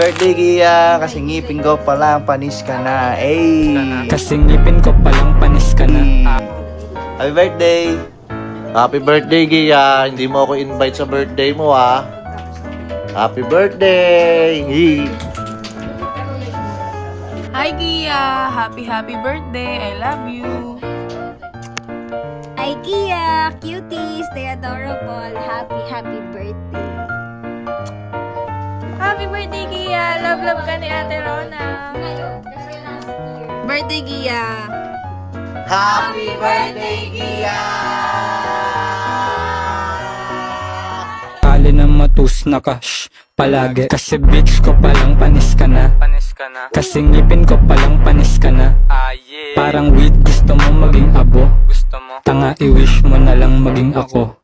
birthday, Gia! Kasi ngipin ko palang panis ka na. Ay! Kasi ngipin ko palang panis ka na. Happy birthday! Happy birthday, Gia. Hindi mo ako invite sa birthday mo, ha? Happy birthday! Hi Gia! Happy birthday! I love you! Ay, Gia! Cutie! Stay adorable! Happy birthday! Happy birthday Gia! Love ka ni Ate Rona! Birthday Gia! Happy birthday, Gia! Kali na matus na cash palagi. Kasi bitch ko palang panis ka na. Kasi ngipin ko palang panis ka na. Parang weed gusto mo maging abo. Tanga i-wish mo na lang maging ako.